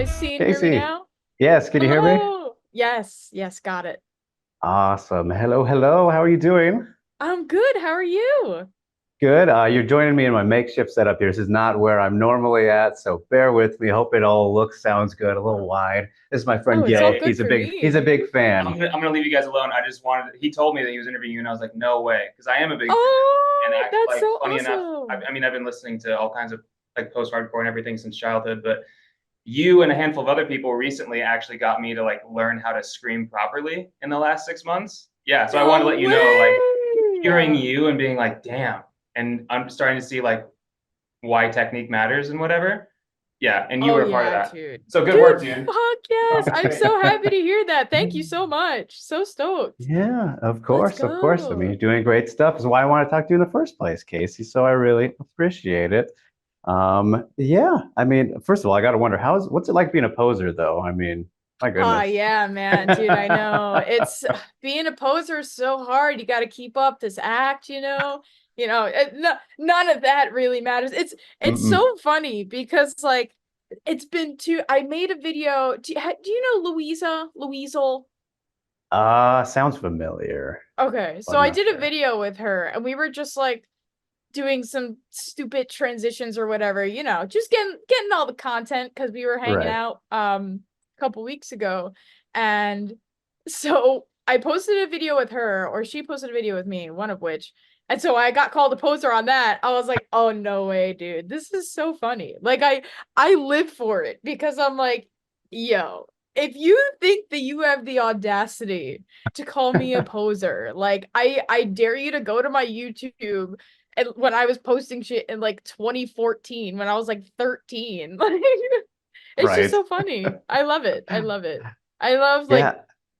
guys see and hear me Kasey, now? yes, can you hear me? Hello. Yes, yes, got it. Awesome. Hello, hello. How are you doing? I'm good. How are you? Good. You're joining me in my makeshift setup here. This is not where I'm normally at, so bear with me. Hope it all looks, sounds good, a little wide. This is my friend Oh, it's all Gil. good for He's a me. big fan. I'm gonna leave you guys alone. I just wanted. He told me that he was interviewing you, and I was like, no way, because I am a big fan. And Oh, act that's like so funny enough. awesome. I mean, I've been listening to all kinds of like post-hardcore and everything since childhood, but you and a handful of other people recently actually got me to like learn how to scream properly in the last 6 months. Yeah, so I wanted to No let you know, like, hearing way. you and being like, damn, and I'm starting to see like why technique matters and whatever. Yeah, and you Oh were a part of yeah, that. dude. So good Dude, work, dude. fuck yes. I'm so happy to hear that. Thank you so much. So stoked. Yeah, of Let's course, of course. I mean, you're go. doing great stuff. Is why I want to talk to you in the first place, Kasey. So I really appreciate it. Yeah. I mean, first of all, I got to wonder what's it like being a poser, though? I mean, my Oh goodness. yeah, man, dude, I know. It's being a poser is so hard. You got to keep up this act, you know. No, none of that really matters. It's Mm-mm. so funny because like it's been too. I made a video. Do you know Louisel? Sounds familiar, Okay, so but I not did a sure. video with her, and we were just like doing some stupid transitions or whatever, just getting all the content because we were hanging Right. out a couple weeks ago. And so I posted a video with her, or she posted a video with me, one of which. And so I got called a poser on that. I was like, "Oh no way, dude. This is so funny." Like I live for it because I'm like, "Yo, if you think that you have the audacity to call me a poser, like I dare you to go to my YouTube and when I was posting shit in like 2014 when I was like 13. Like it's just Right. so funny. I love it. I love it. I love like Yeah.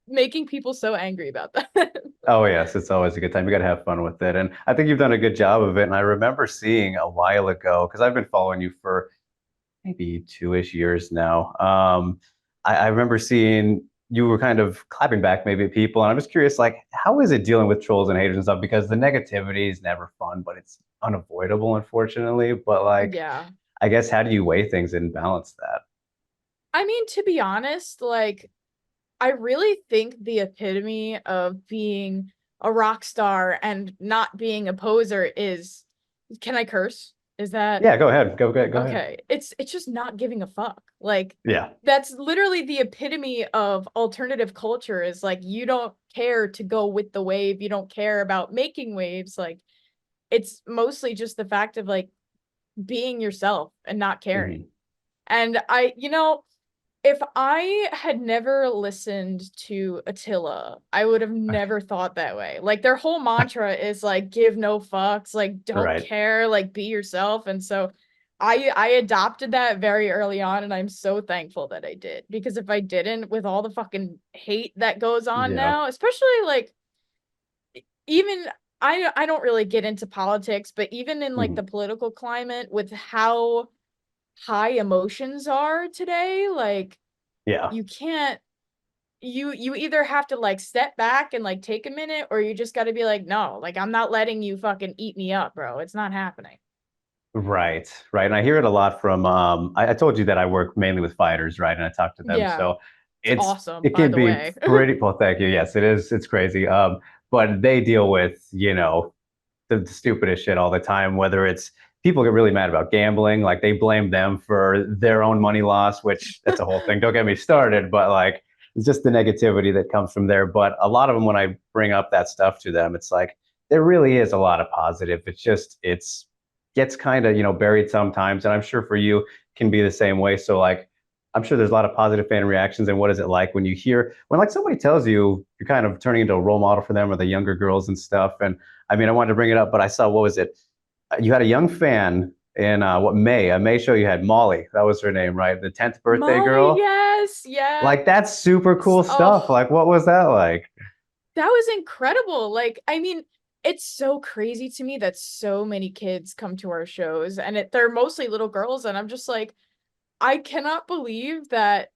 making people so angry about that. Oh, yes. It's always a good time. You got to have fun with it. And I think you've done a good job of it. And I remember seeing a while ago, because I've been following you for maybe 2-ish years now. I remember seeing you were kind of clapping back maybe at people. And I'm just curious, like, how is it dealing with trolls and haters and stuff? Because the negativity is never fun, but it's unavoidable, unfortunately. But like, Yeah. I guess how do you weigh things and balance that? I mean, to be honest, like I really think the epitome of being a rock star and not being a poser is, can I curse? Is that Yeah, go ahead. Go ahead. okay? It's just not giving a fuck. Like Yeah. that's literally the epitome of alternative culture is like you don't care to go with the wave, you don't care about making waves. Like it's mostly just the fact of like being yourself and not caring. Hmm. And if I had never listened to Attila, I would have never thought that way. Like their whole mantra is like give no fucks, like don't Right. care, like be yourself. And so I adopted that very early on and I'm so thankful that I did because if I didn't with all the fucking hate that goes on Yeah. now, especially like even I don't really get into politics, but even in like Hmm. the political climate with how high emotions are today, like Yeah. you can't you either have to like step back and like take a minute or you just got to be like no, like I'm not letting you fucking eat me up, bro. It's not happening. Right, right. And I hear it a lot from I told you that I work mainly with fighters, right? And I talk to them. Yeah, So it's it's awesome it by can the be way. pretty well, thank you. Yes, it is. It's crazy. But they deal with, the stupidest shit all the time, whether it's people get really mad about gambling, like they blame them for their own money loss, which that's a whole thing. Don't get me started, but like it's just the negativity that comes from there. But a lot of them, when I bring up that stuff to them, it's like there really is a lot of positive. It's gets kind of, buried sometimes. And I'm sure for you can be the same way. So like I'm sure there's a lot of positive fan reactions. And what is it like when you hear when like somebody tells you you're kind of turning into a role model for them or the younger girls and stuff? And I mean, I wanted to bring it up, but I saw what was it? You had a young fan in what May, a May show. You had Molly, that was her name, right? The 10th birthday Molly, girl. yes, yes. Like that's super cool stuff. Oh, Like what was that like? that was incredible. Like, I mean, it's so crazy to me that so many kids come to our shows and they're mostly little girls and I'm just like I cannot believe that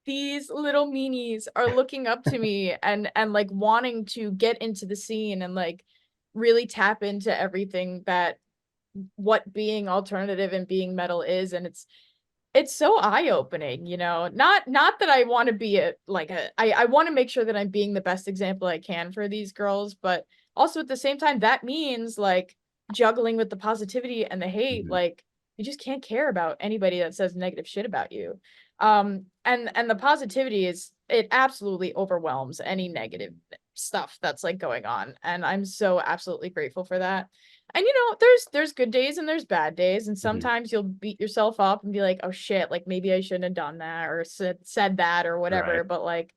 these little meanies are looking up to me and like wanting to get into the scene and like really tap into everything that what being alternative and being metal is and it's so eye-opening, you know. Not that I want to be I want to make sure that I'm being the best example I can for these girls, but also at the same time that means like juggling with the positivity and the hate. Mhm. Like you just can't care about anybody that says negative shit about you. And the positivity is, it absolutely overwhelms any negative stuff that's like going on, and I'm so absolutely grateful for that. And you know, there's good days and there's bad days, and Mhm. sometimes you'll beat yourself up and be like, "Oh shit, like maybe I shouldn't have done that or said that or whatever." Right. But like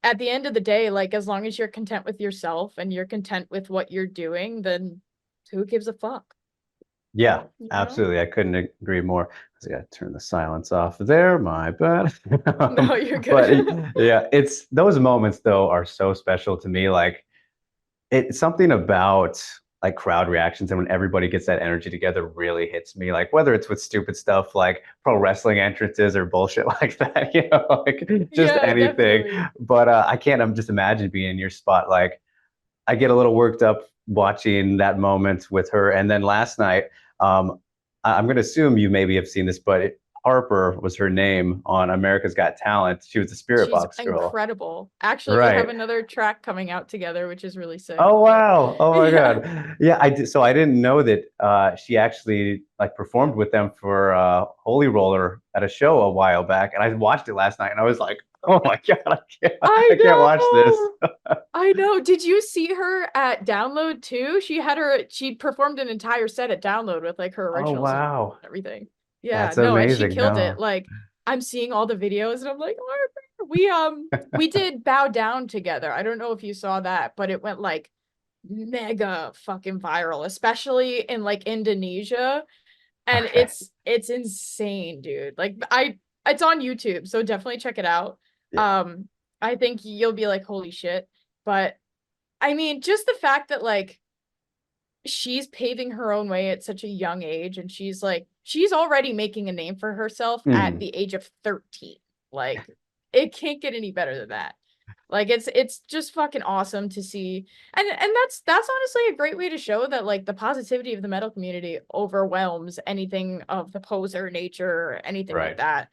at the end of the day, like as long as you're content with yourself and you're content with what you're doing, then who gives a fuck, Yeah, you know? absolutely. I couldn't agree more. I gotta turn the silence off there. My bad. No, you're But good. yeah, it's those moments though are so special to me. Like it's something about like crowd reactions and when everybody gets that energy together really hits me. Like whether it's with stupid stuff like pro wrestling entrances or bullshit like that, like just Yeah, anything. definitely. But I can't. I'm just imagine being in your spot. Like I get a little worked up watching that moment with her. And then last night, I'm going to assume you maybe have seen this, but Harper was her name on America's Got Talent. She was the Spirit She's Box girl. incredible. Actually, they have Right. another track coming out together, which is really sick. Oh But wow. Oh my yeah. God. Yeah, I did. So I didn't know that she actually like performed with them for Holy Roller at a show a while back. And I watched it last night and I was like, oh my God, I can't watch this. I know. I know. Did you see her at Download too? She performed an entire set at Download with like her Oh originals and wow. everything. Yeah, That's no, and she amazing. killed it. No. Like I'm seeing all the videos and I'm like, "Harper." We did Bow Down together. I don't know if you saw that, but it went like mega fucking viral, especially in like Indonesia. And Okay. it's insane, dude. Like it's on YouTube, so definitely check it out. Yeah. Um, I think you'll be like, holy shit. But I mean, just the fact that like she's paving her own way at such a young age, and she's already making a name for herself at Mhm. the age of 13. Like it can't get any better than that. Like it's just fucking awesome to see. And that's honestly a great way to show that like the positivity of the metal community overwhelms anything of the poser nature or anything like Right. that.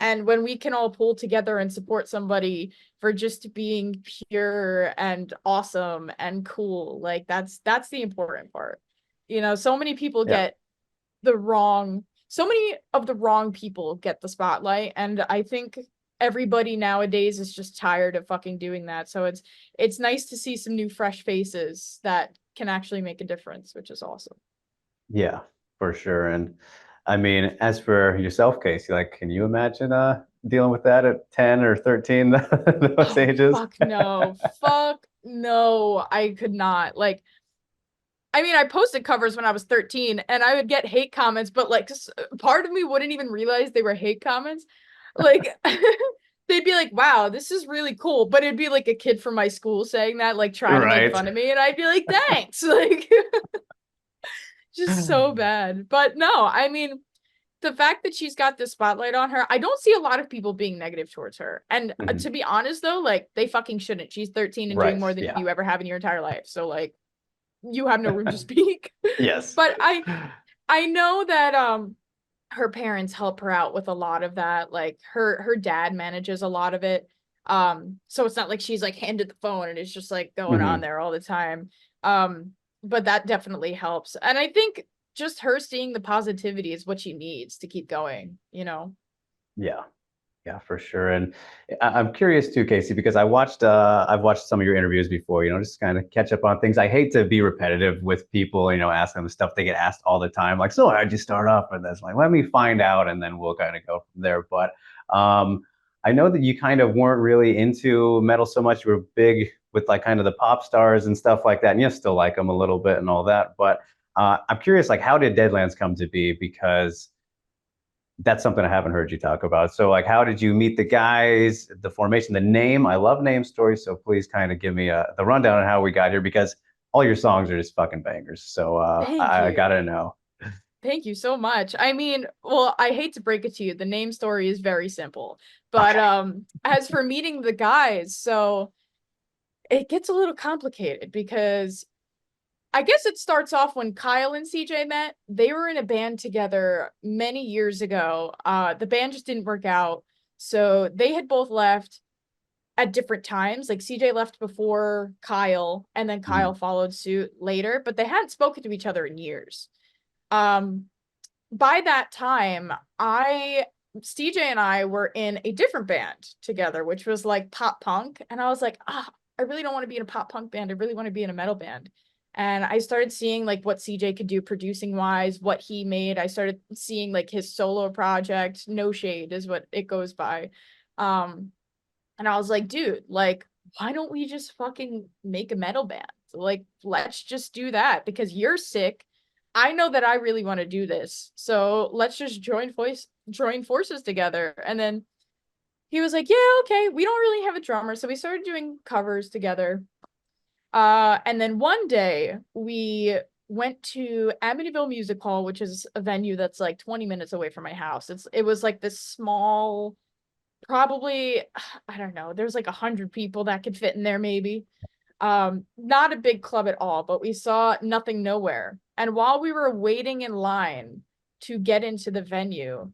And when we can all pull together and support somebody for just being pure and awesome and cool, like that's the important part. You know, so many people Yeah. get the wrong so many of the wrong people get the spotlight, and I think everybody nowadays is just tired of fucking doing that. So it's nice to see some new fresh faces that can actually make a difference, which is awesome. Yeah, for sure. And I mean, as for yourself, Casey, like, can you imagine dealing with that at 10 or 13, those Oh ages? fuck no. Fuck no. I could not. Like I mean, I posted covers when I was 13 and I would get hate comments, but like part of me wouldn't even realize they were hate comments. Like they'd be like, "Wow, this is really cool." But it'd be like a kid from my school saying that, like trying to make Right. fun of me, and I'd be like, "Thanks." Like just so bad. But no, I mean, the fact that she's got this spotlight on her, I don't see a lot of people being negative towards her. And Mhm. to be honest though, like they fucking shouldn't. She's 13 and doing Right. more than Yeah. you ever have in your entire life. So like you have no room to speak. Yes. But I know that her parents help her out with a lot of that. Like her dad manages a lot of it. So it's not like she's like handed the phone and it's just like going on Hmm. there all the time. Um, but that definitely helps. And I think just her seeing the positivity is what she needs to keep going, you know? Yeah. Yeah, for sure. And I'm curious too, Casey, because I've watched some of your interviews before, just kind of catch up on things. I hate to be repetitive with people, asking them stuff they get asked all the time, like, so how'd you start off with this? Like, let me find out and then we'll kind of go from there. But I know that you kind of weren't really into metal so much. You were big with like kind of the pop stars and stuff like that. And you still like them a little bit and all that. But I'm curious, like, how did Deadlands come to be? Because that's something I haven't heard you talk about. So, like, how did you meet the guys, the formation, the name? I love name stories. So, please kind of give me the rundown on how we got here because all your songs are just fucking bangers. So, Thank I you. gotta know. Thank you so much. I mean, well, I hate to break it to you. The name story is very simple. But Okay. as for meeting the guys, so it gets a little complicated because I guess it starts off when Kyle and CJ met. They were in a band together many years ago. The band just didn't work out. So they had both left at different times. Like CJ left before Kyle, and then Kyle followed suit later, but they hadn't spoken to each other in years. Um, by that time, CJ and I were in a different band together, which was like pop punk. And I was like, I really don't want to be in a pop punk band. I really want to be in a metal band. And I started seeing like what CJ could do producing wise, what he made. I started seeing like his solo project, No Shade is what it goes by. And I was like, dude, like, why don't we just fucking make a metal band? Like, let's just do that because you're sick. I know that I really want to do this. So let's just join forces together. And then he was like, yeah, okay. We don't really have a drummer. So we started doing covers together. And then one day we went to Amityville Music Hall, which is a venue that's like 20 minutes away from my house. It was like this small, probably, I don't know, there's like 100 people that could fit in there maybe. Not a big club at all, but we saw Nothing Nowhere. And while we were waiting in line to get into the venue,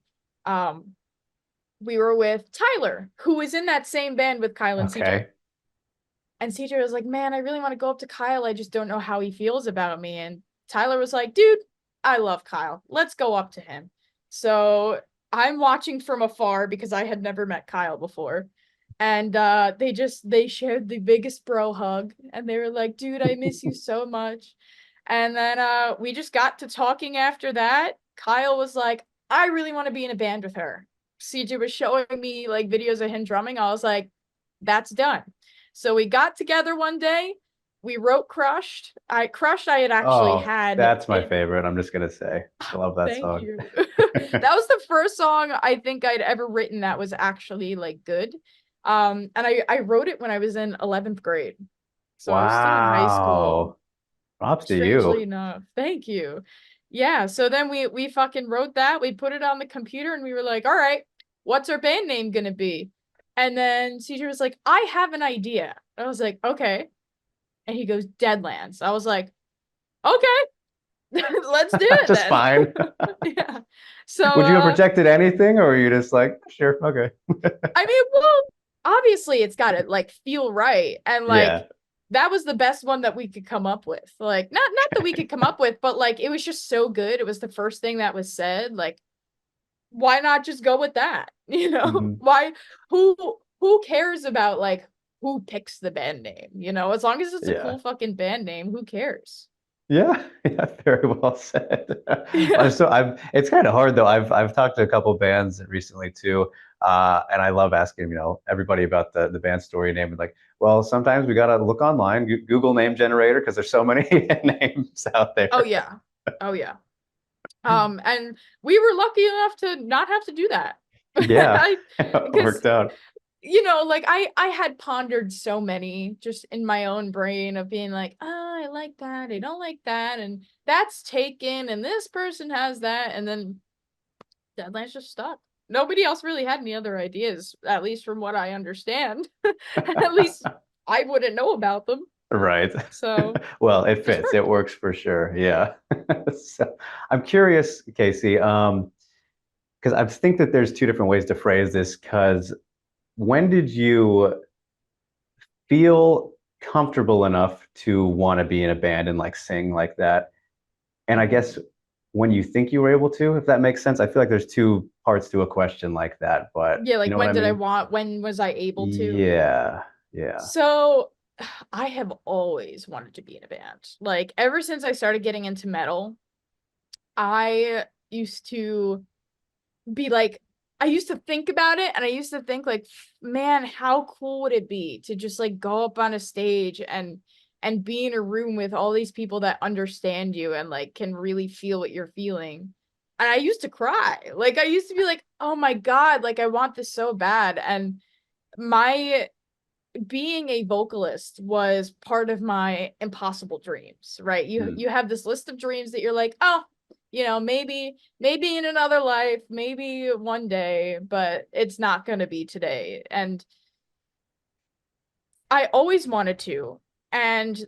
we were with Tyler, who was in that same band with Kyle and CJ. Okay. And CJ was like, man, I really want to go up to Kyle. I just don't know how he feels about me. And Tyler was like, dude, I love Kyle. Let's go up to him. So I'm watching from afar because I had never met Kyle before. And they shared the biggest bro hug. And they were like, dude, I miss you so much. And then we just got to talking after that. Kyle was like, I really want to be in a band with her. CJ was showing me like videos of him drumming. I was like, that's done. So we got together one day. We wrote Crushed. I had actually Oh, had that's my it. favorite. I'm just gonna say, I love that Thank song. you. That was the first song I think I'd ever written that was actually like good. And I wrote it when I was in 11th grade. So I was still in high school, Wow. Props to strangely you. enough. Thank you. Yeah, so then we fucking wrote that. We put it on the computer and we were like, all right, what's our band name gonna be? And then CJ was like, I have an idea. I was like, okay. And he goes, Deadlands. I was like, okay, let's do it Just then. fine. Yeah. So Would you have rejected anything, or were you just like, sure, okay? I mean, well, obviously it's gotta like feel right. And like Yeah. that was the best one that we could come up with. Like not that we could come up with, but like it was just so good. It was the first thing that was said. Like, why not just go with that? You know? Mhm. Why who who cares about like who picks the band name? You know, as long as it's a Yeah. cool fucking band name, who cares? Yeah, yeah, very well said. Yeah. So it's kind of hard though. I've talked to a couple bands recently too, and I love asking, everybody about the band story name. And like, well, sometimes we gotta look online, Google name generator, because there's so many names out Oh there. yeah. Oh yeah. And we were lucky enough to not have to do that. Yeah, I it because worked out. like I had pondered so many just in my own brain of being like, oh, I like that, I don't like that, and that's taken, and this person has that, and then Deadlands just stuck. Nobody else really had any other ideas, at least from what I understand. At least I wouldn't know about them. Right. So Well, it just fits. It worked. works for sure. Yeah. So I'm curious, Kasey, because I think that there's two different ways to phrase this. Because when did you feel comfortable enough to want to be in a band and like sing like that? And I guess when you think you were able to, if that makes sense, I feel like there's two parts to a question like that, but Yeah, you like know what I mean? when was I able to? Yeah. Yeah. So I have always wanted to be in a band. Like ever since I started getting into metal, I used to be like, I used to think about it and I used to think like, man, how cool would it be to just like go up on a stage and be in a room with all these people that understand you and like can really feel what you're feeling. And I used to cry. Like I used to be like, "Oh my God, like I want this so bad." And my being a vocalist was part of my impossible dreams, right? You have this list of dreams that you're like, oh, maybe in another life, maybe one day, but it's not going to be today. And I always wanted to. And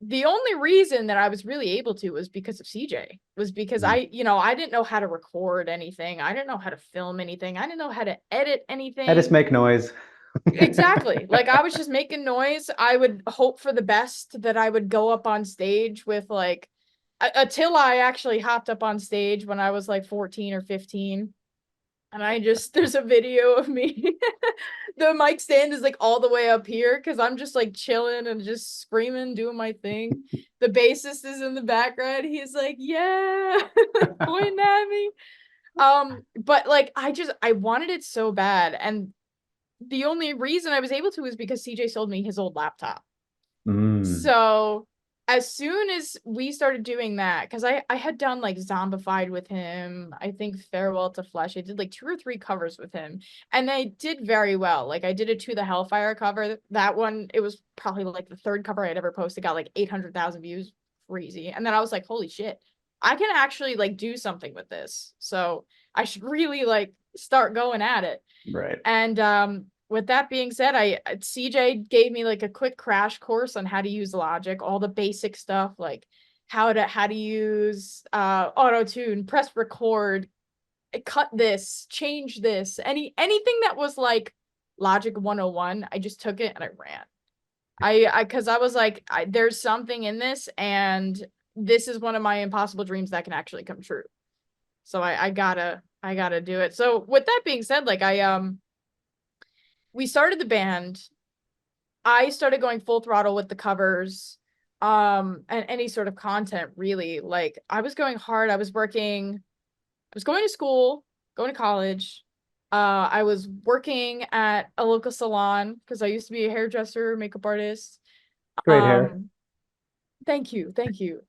the only reason that I was really able to was because of CJ, was because Mm. I didn't know how to record anything. I didn't know how to film anything. I didn't know how to edit I just anything. make noise. Exactly. Like I was just making noise. I would hope for the best that I would go up on stage with like until I actually hopped up on stage when I was like 14 or 15. And there's a video of me. The mic stand is like all the way up here because I'm just like chilling and just screaming, doing my thing. The bassist is in the background. He's like, yeah, pointing at me. But like I wanted it so bad. And the only reason I was able to is because CJ sold me his old laptop. Mm. So as soon as we started doing that, because I had done like Zombified with him, I think Farewell to Flesh. I did like 2 or 3 covers with him, and they did very well. Like I did a To the Hellfire cover. That one, it was probably like the 3rd cover I'd ever posted, got like 800,000 views, crazy. And then I was like, holy shit, I can actually like do something with this. So I should really like start going at it. Right. And with that being said, CJ gave me like a quick crash course on how to use Logic, all the basic stuff like how to use auto tune, press record, cut this, change this, anything that was like Logic 101. I just took it and I ran. I because I was like, there's something in this, and this is one of my impossible dreams that can actually come true. So I gotta do it. So with that being said, like we started the band. I started going full throttle with the covers, and any sort of content really. Like I was going hard. I was going to school, going to college. I was working at a local salon because I used to be a hairdresser, makeup artist. Great hair. Thank you, thank you.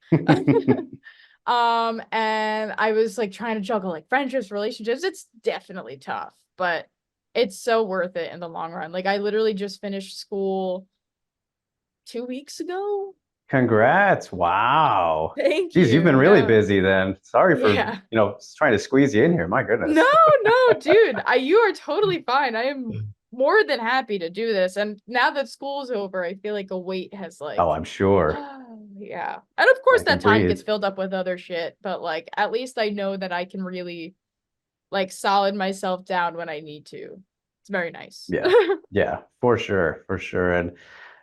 And I was like trying to juggle like friendships, relationships. It's definitely tough, but it's so worth it in the long run. Like I literally just finished school 2 weeks ago. Congrats. Wow. Thank Geez, you've you. been really No. busy then. Sorry for, Yeah. trying to squeeze you in here. My No, goodness. no, dude. You are totally fine. I am more than happy to do this. And now that school's over, I feel like a weight has Oh, like I'm sure. yeah. And of course I can that time breathe. gets filled up with other shit, but like at least I know that I can really like solid myself down when I need to. It's very nice. Yeah. Yeah, for sure. For sure. And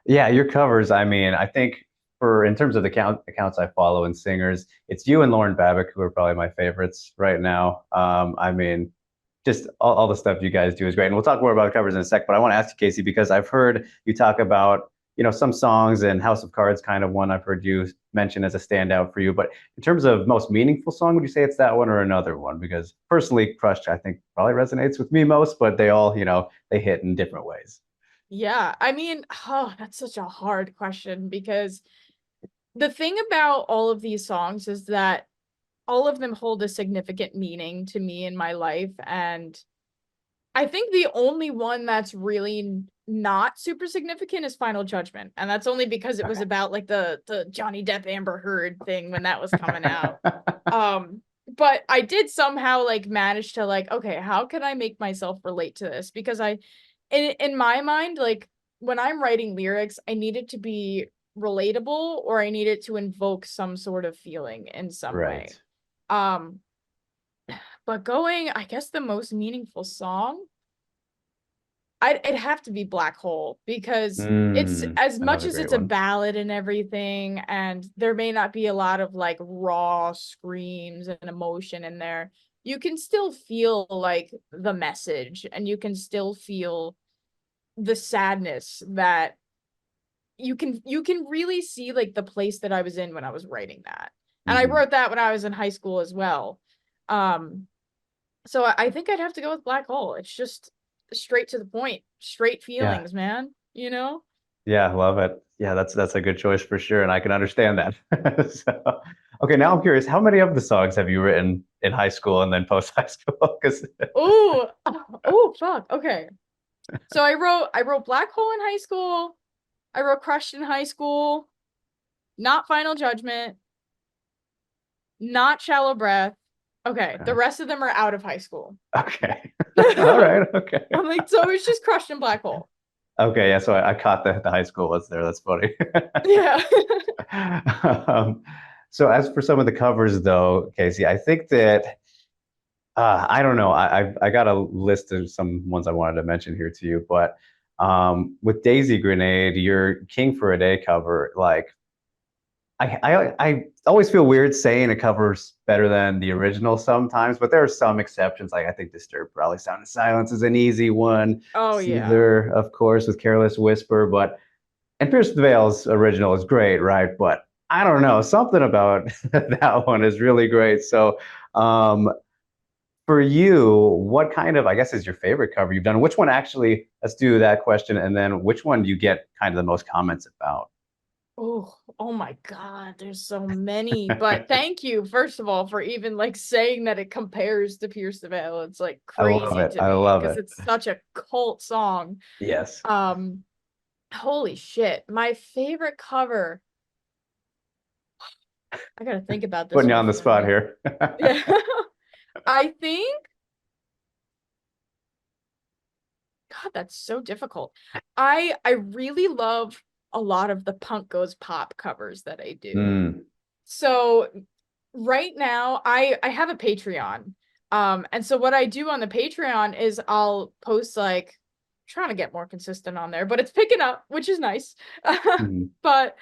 yeah, your covers, I mean, I think for in terms of the accounts I follow and singers, it's you and Lauren Babick who are probably my favorites right now. I mean, just all the stuff you guys do is great. And we'll talk more about covers in a sec, but I want to ask you, Kasey, because I've heard you talk about, some songs, and House of Cards kind of one I've heard you mention as a standout for you. But in terms of most meaningful song, would you say it's that one or another one? Because personally, Crush, I think probably resonates with me most, but they all, they hit in different ways. Yeah, I mean, oh, that's such a hard question because the thing about all of these songs is that all of them hold a significant meaning to me in my life. And I think the only one that's really not super significant is Final Judgment. And that's only because it was Okay. about like the Johnny Depp Amber Heard thing when that was coming out. But I did somehow like manage to like, okay, how can I make myself relate to this? Because in my mind, like when I'm writing lyrics, I need it to be relatable or I need it to invoke some sort of feeling in some way. Right. Um, but going, I guess the most meaningful song, it'd have to be Black Hole because it's as much Another as great it's a one. ballad and everything, and there may not be a lot of like raw screams and emotion in there. You can still feel like the message and you can still feel the sadness that you can really see like the place that I was in when I was writing that. And I Mhm. wrote that when I was in high school as well. Um so I think I'd have to go with Black Hole. It's just straight to the point, straight Yeah. feelings, man, you know? Yeah, love it. Yeah, that's a good choice for sure, and I can understand that. So, okay, now I'm curious, how many of the songs have you written in high school and then post high school? Because Oh, oh, fuck. Okay. So I wrote Black Hole in high school. I wrote Crushed in high school, not Final Judgment, not Shallow Breath. Okay, the okay, rest of them are out of high school. okay, all I'm right, okay, like, so it's just Crushed in Black Hole. Okay, yeah. So I caught the high school was there. That's funny. Yeah. um, so as for some of the covers, though, Casey, I think that I don't know. I got a list of some ones I wanted to mention here to you, but with Daisy Grenade, your King for a Day cover, like I always feel weird saying a cover's better than the original sometimes, but there are some exceptions. Like I think Disturbed Probably Sound of Silence is an easy one. Oh yeah. Caesar, of course, with Careless Whisper, but and Pierce the Veil's original is great, right? But I don't know, something about that one is really great. So um for you, what kind of, I guess, is your favorite cover you've done? Which one actually, let's do that question, and then which one do you get kind of the most comments about? Oh my God, there's so many. But thank you, first of all, for even like saying that it compares to Pierce the Veil. It's like I love crazy it. to I me love because it. it's such a cult song. Yes. Um, Holy shit. My favorite cover. I gotta think about this Putting you one on the for a spot minute. here. Yeah. I think, God, that's so difficult. I really love a lot of the Punk Goes Pop covers that I do. Mm, So right now I have a Patreon. And so what I do on the Patreon is I'll post like trying to get more consistent on there, but it's picking up, which is nice. mm. But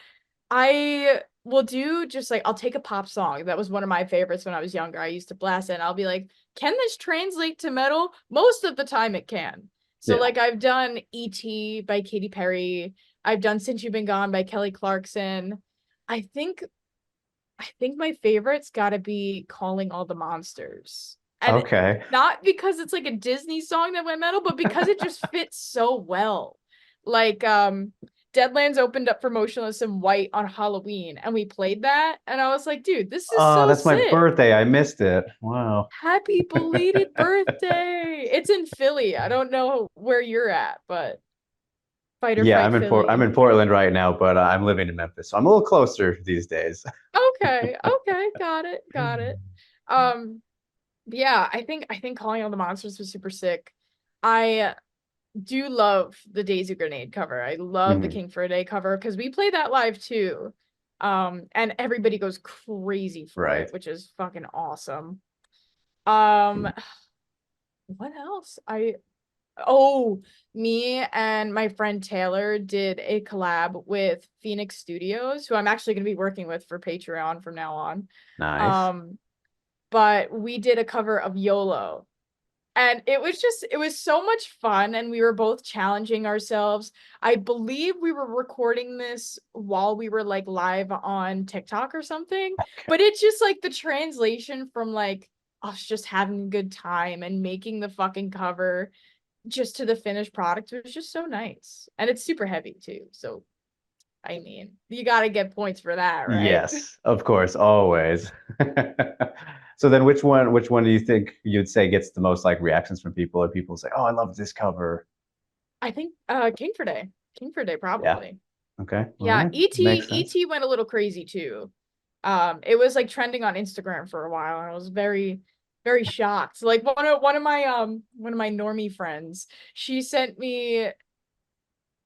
I will do just like I'll take a pop song that was one of my favorites when I was younger. I used to blast it and I'll be like, can this translate to metal? Most of the time it can. So Yeah. like I've done E.T. by Katy Perry. I've done Since You've Been Gone by Kelly Clarkson. I think I think my favorite's gotta be Calling All the Monsters. And Okay. not because it's like a Disney song that went metal, but because it just fits so well. Like Deadlands opened up for Motionless in White on Halloween and we played that and I was like, dude, this is Oh, so that's my sick. birthday. I missed it. Wow. Happy belated birthday. It's in Philly. I don't know where you're at, but Fight or Yeah, Fight I'm Philly. in Portland right now, but I'm living in Memphis, so I'm a little closer these days. Okay, okay, got it, got it. Um yeah, I think Calling All the Monsters was super sick. I do love the Daisy Grenade cover. I love the Mhm. King for a Day cover because we play that live too. And everybody goes crazy for it, Right. which is fucking awesome. Um, what else? Oh, me and my friend Taylor did a collab with Phoenix Studios, who I'm actually gonna be working with for Patreon from now on. Nice. Um, but we did a cover of YOLO. And it was so much fun, and we were both challenging ourselves. I believe we were recording this while we were like live on TikTok or something, but it's just like the translation from like us just having a good time and making the fucking cover just to the finished product was just so nice. And it's super heavy too. So, I mean, you got to get points for that, right? Yes, of course, always. So then which one do you think you'd say gets the most like reactions from people or people say, "Oh, I love this cover." I think King for Day. King for Day Yeah. probably. Okay. All Yeah, right. ET Makes sense. ET went a little crazy too. It was like trending on Instagram for a while, and I was very shocked. Like one of my normie friends, she sent me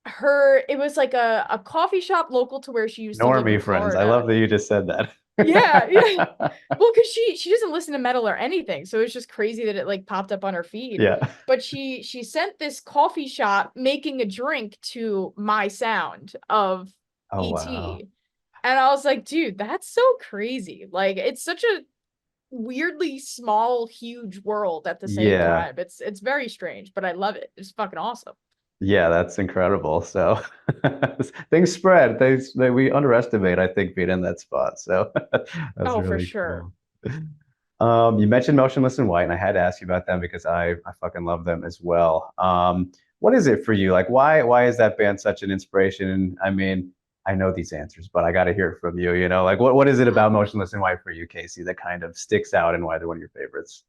her it was like a coffee shop local to where she used to live in Normie friends. I Florida. love that you just said that. Yeah, yeah. Well, because she doesn't listen to metal or anything, so it's just crazy that it like popped up on her feed. Yeah. But she sent this coffee shop making a drink to my sound of Oh, wow. ET. And I was like, dude, that's so crazy. Like it's such a weirdly small, huge world at the same Yeah. time. It's very strange, but I love it. It's fucking awesome. Yeah, that's incredible. So things spread. We underestimate, I think, being in that spot. So that's Oh, for really sure. cool. You mentioned Motionless in White, and I had to ask you about them because I fucking love them as well. What is it for you? Like, why is that band such an inspiration? And I mean, I know these answers, but I got to hear it from you. You know, like what is it about Motionless in White for you, Casey, that kind of sticks out and why they're one of your favorites?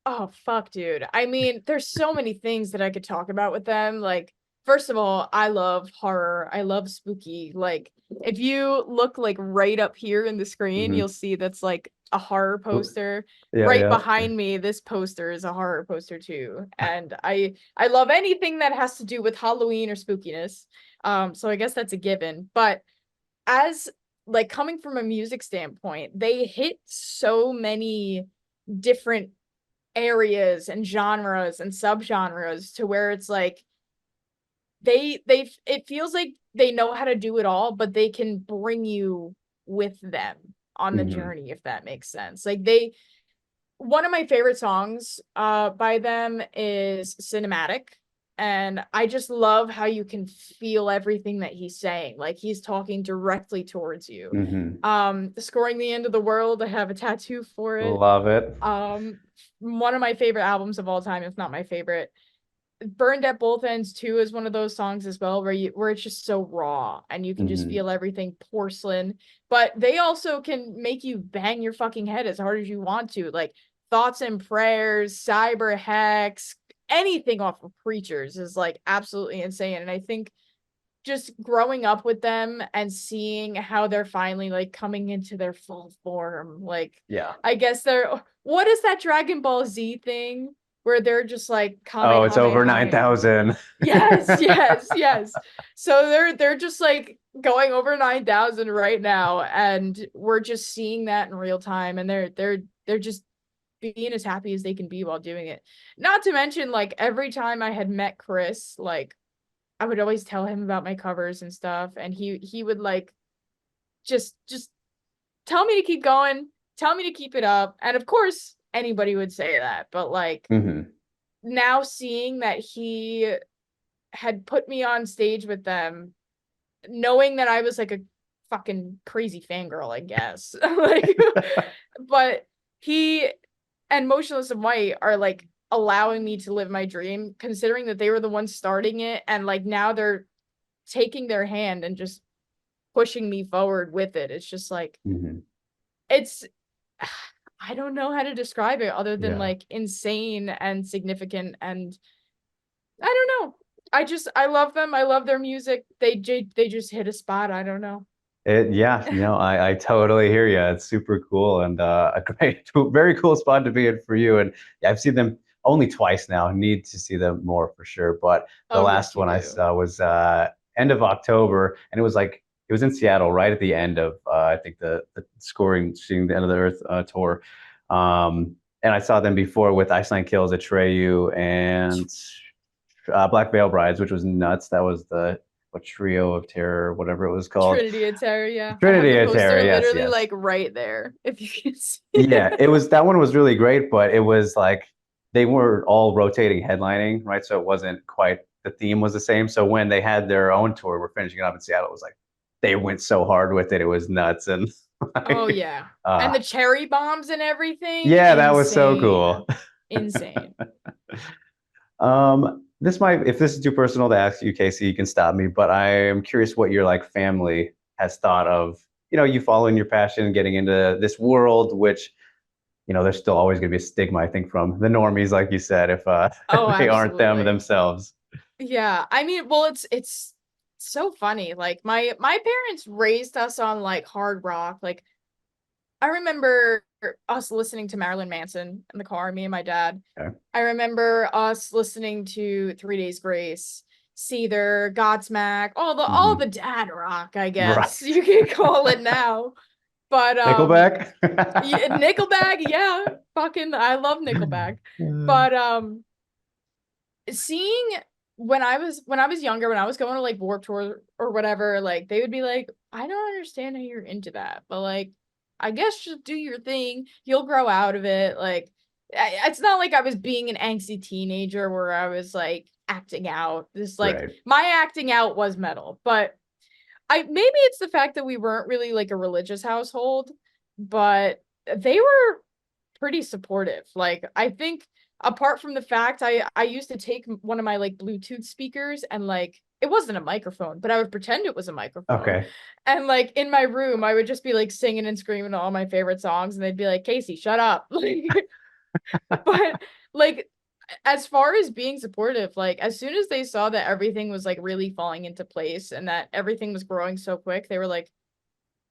Oh, fuck, dude. I mean, there's so many things that I could talk about with them. Like, first of all, I love horror. I love spooky. Like, if you look like right up here in the screen, Hmm. you'll see that's like a horror poster. Yeah, Right yeah. behind me, this poster is a horror poster too. And I love anything that has to do with Halloween or spookiness. So I guess that's a given. But as like coming from a music standpoint, they hit so many different areas and genres and subgenres to where it's like they it feels like they know how to do it all, but they can bring you with them on the Hmm. journey, if that makes sense. Like they one of my favorite songs by them is Cinematic. And I just love how you can feel everything that he's saying. Like he's talking directly towards you. Hmm. Scoring the End of the World, I have a tattoo for it. Love it. One of my favorite albums of all time, if not my favorite. Burned at Both Ends too is one of those songs as well where it's just so raw and you can just Hmm. feel everything porcelain. But they also can make you bang your fucking head as hard as you want to. Like Thoughts and Prayers, Cyber Hex, anything off of Preachers is like absolutely insane. And I think just growing up with them and seeing how they're finally like coming into their full form, like Yeah. I guess they're what is that Dragon Ball Z thing where they're just like Oh, it's over Kamehameha? 9,000. Yes, yes, yes. So they're just like going over 9,000 right now, and we're just seeing that in real time, and they're just being as happy as they can be while doing it. Not to mention, like every time I had met Chris, like I would always tell him about my covers and stuff, and he would like just tell me to keep going, tell me to keep it up, and of course anybody would say that, but like Hmm. now seeing that he had put me on stage with them, knowing that I was like a fucking crazy fangirl, I guess. Like, but he and Motionless in White are like allowing me to live my dream, considering that they were the ones starting it, and like now they're taking their hand and just pushing me forward with it. It's just like Hmm. it's I don't know how to describe it other than Yeah. like insane and significant, and I don't know. I love them. I love their music. They just hit a spot. I don't know. Yeah, no, I totally hear you. It's super cool and a great, very cool spot to be in for you. And yeah, I've seen them only twice now. Need to see them more for sure. But the Oh yes, last you one I do. saw was end of October, and it was like it was in Seattle, right at the end of I think the scoring, seeing the end of the Earth tour. And I saw them before with Iceland Kills, Atreyu, and Black Veil Brides, which was nuts. That was the what trio of terror, whatever it was called. Trinity of Terror, yeah. I have Trinity the of Terror, poster yes, literally yes. like right there, if you can see Yeah, it. it was that one was really great, but it was like they were all rotating headlining, right? So it wasn't quite the theme was the same. So when they had their own tour, we're finishing it up in Seattle, it was like they went so hard with it. It was nuts. And Oh yeah. And uh the cherry bombs and everything, yeah, that was so insane. cool. Insane. This might, if this is too personal to ask you, Kasey, you can stop me, but I am curious what your like family has thought of, you following your passion and getting into this world, which, there's still always going to be a stigma, I think, from the normies, like you said, if Oh, they aren't them absolutely. themselves. Yeah. I mean, well, it's so funny. Like my parents raised us on like hard rock. Like I remember us listening to Marilyn Manson in the car, me and my dad. Okay. I remember us listening to 3 Days Grace, Seether, Godsmack, all Hmm. the dad rock, I Right. guess you can call it now. But Nickelback. yeah, Nickelback, yeah, fucking I love Nickelback. But seeing when I was younger, when I was going to like Warped Tour or whatever, like they would be like, I don't understand how you're into that, but like I guess just do your thing. You'll grow out of it. Like it's not like I was being an angsty teenager where I was like acting out. This like Right. my acting out was metal, but I maybe it's the fact that we weren't really like a religious household, but they were pretty supportive. Like I think apart from the fact I used to take one of my like Bluetooth speakers and like it wasn't a microphone, but I would pretend it was a microphone. Okay. And like in my room, I would just be like singing and screaming all my favorite songs, and they'd be like, "Kasey, shut up." Like, but like as far as being supportive, like as soon as they saw that everything was like really falling into place and that everything was growing so quick, they were like,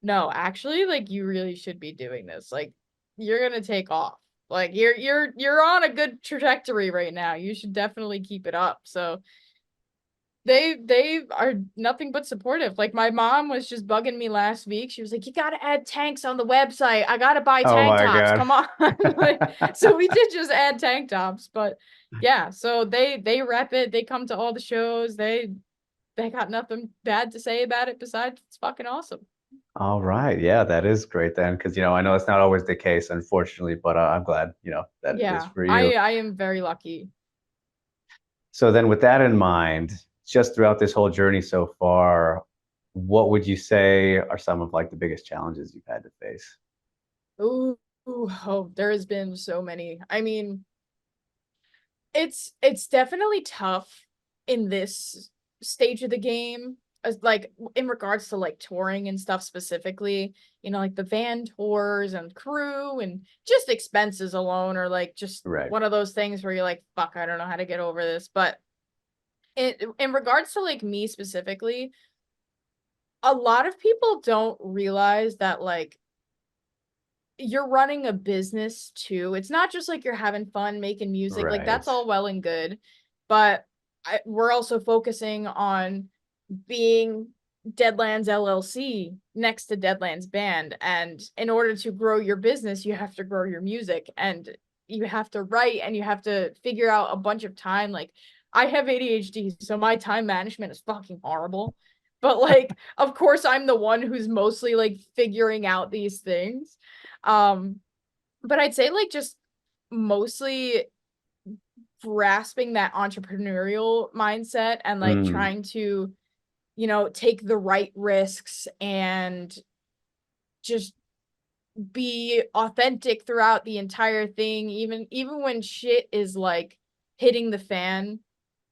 no, actually, like you really should be doing this. Like you're gonna take off. Like you're on a good trajectory right now. You should definitely keep it up. So they are nothing but supportive. Like my mom was just bugging me last week. She was like, "You gotta add tanks on the website. I gotta buy Oh tank my tops. God. Come on." Like, so we did just add tank tops, but yeah. So they rep it. They come to all the shows. They got nothing bad to say about it besides it's fucking awesome. All right. Yeah, that is great then, because I know it's not always the case, unfortunately, but I'm glad, that it is Yeah, for you. I am very lucky. So then with that in mind, just throughout this whole journey so far, what would you say are some of like the biggest challenges you've had to face? Ooh, oh, there has been so many. I mean, it's definitely tough in this stage of the game, as like in regards to like touring and stuff specifically, like the van tours and crew and just expenses alone are like just Right. one of those things where you're like, fuck, I don't know how to get over this. But in regards to like me specifically, a lot of people don't realize that like you're running a business too. It's not just like you're having fun making music. Like Right. that's all well and good, but we're also focusing on being Deadlands LLC next to Deadlands Band. And in order to grow your business, you have to grow your music and you have to write and you have to figure out a bunch of time. Like I have ADHD, so my time management is fucking horrible. But like, of course, I'm the one who's mostly like figuring out these things. Um, but I'd say like just mostly grasping that entrepreneurial mindset and like Mm, trying to, take the right risks and just be authentic throughout the entire thing, even when shit is like hitting the fan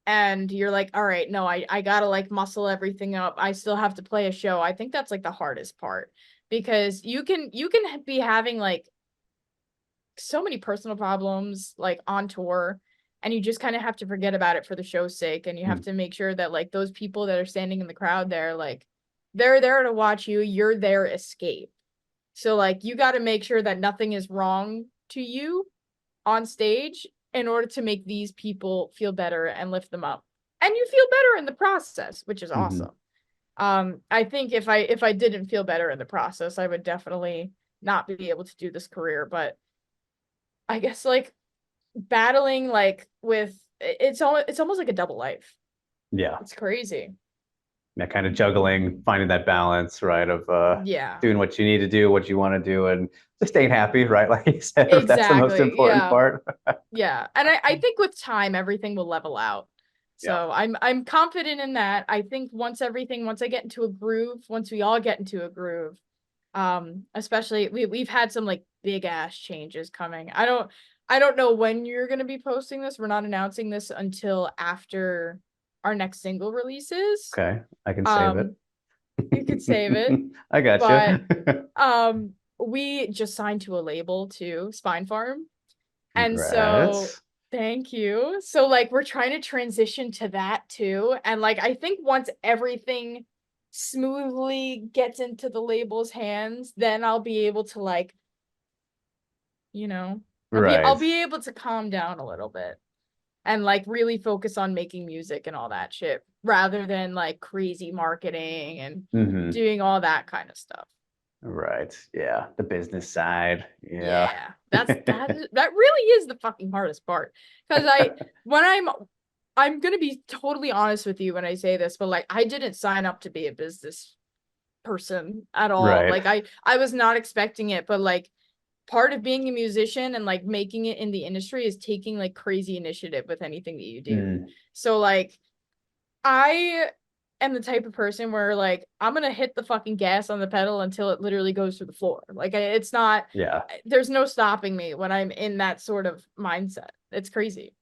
and you're like, all right, no, I gotta like muscle everything up. I still have to play a show. I think that's like the hardest part because you can be having like so many personal problems like on tour and you just kind of have to forget about it for the show's sake and you have mm, to make sure that like those people that are standing in the crowd there like they're there to watch you, you're their escape. So like you got to make sure that nothing is wrong to you on stage in order to make these people feel better and lift them up, and you feel better in the process, which is mhm. awesome. I think if I didn't feel better in the process I would definitely not be able to do this career. But I guess like battling like with it's almost like a double life. Yeah. It's crazy. That kind of juggling, finding that balance, right, of Yeah. doing what you need to do, what you want to do, and just staying happy, right? Like you said, that's the most Exactly. important Yeah. part. Yeah. And I think with time everything will level out. Yeah. So I'm confident in that. I think once I get into a groove, once we all get into a groove, especially we've had some like big ass changes coming. I don't know when you're gonna be posting this. We're not announcing this until after our next single releases. Okay, I can save it. Um, you could save it, I got you. but we just signed to a label too, Spine Farm. And so Congrats. thank you. So like we're trying to transition to that too. And like I think once everything smoothly gets into the label's hands, then I'll be able to like, you know, I'll Right. be able to calm down a little bit and like really focus on making music and all that shit rather than like crazy marketing and Hmm. doing all that kind of stuff. Right. Yeah. The business side. Yeah. Yeah, that really is the fucking hardest part. Because when I'm gonna be totally honest with you when I say this, but like I didn't sign up to be a business person at all. Right. Like I was not expecting it, but like part of being a musician and like making it in the industry is taking like crazy initiative with anything that you do. Mm, So like I am the type of person where like I'm gonna hit the fucking gas on the pedal until it literally goes through the floor. Like it's not yeah. there's no stopping me when I'm in that sort of mindset. It's crazy.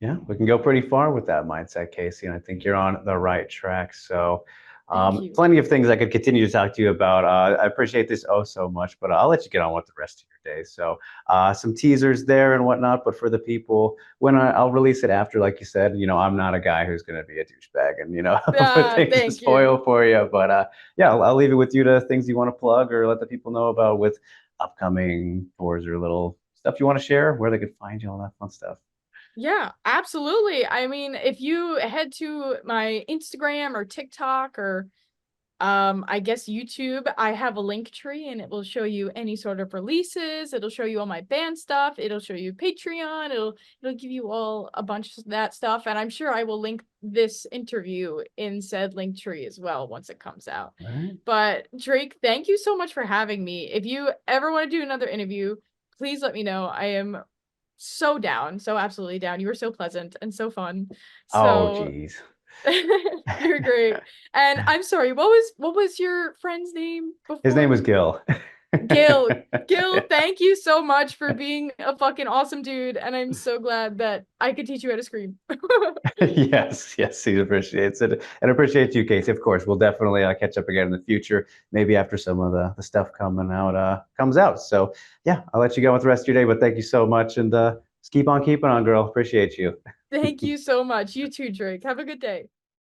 Yeah, we can go pretty far with that mindset, Kasey, and I think you're on the right track. So, Thank you. plenty of things I could continue to talk to you about. I appreciate this oh so much, but I'll let you get on with the rest of your day. So, some teasers there and whatnot. But for the people, when I'll release it after, like you said, I'm not a guy who's going to be a douchebag and put things to Thank you. spoil for you. But yeah, I'll leave it with you to things you want to plug or let the people know about with upcoming tours or little stuff you want to share, where they could find you, all that fun stuff. Yeah, absolutely. I mean, if you head to my Instagram or TikTok or I guess YouTube, I have a link tree and it will show you any sort of releases. It'll show you all my band stuff. It'll show you Patreon. It'll give you all a bunch of that stuff. And I'm sure I will link this interview in said link tree as well once it comes out. Right. But Drake, thank you so much for having me. If you ever want to do another interview, please let me know. I am so down, so absolutely down. You were so pleasant and so fun. Oh, So geez. you're great. And I'm sorry, what was your friend's name before? His name was Gil. Gil. Gil, thank you so much for being a fucking awesome dude. And I'm so glad that I could teach you how to scream. Yes, yes, he appreciates it, and appreciates you, Casey. Of course, we'll definitely catch up again in the future, maybe after some of the stuff coming out comes out. So yeah, I'll let you go with the rest of your day, but thank you so much, and just keep on keeping on, girl. Appreciate you. Thank you so much. You too, Drake. Have a good day.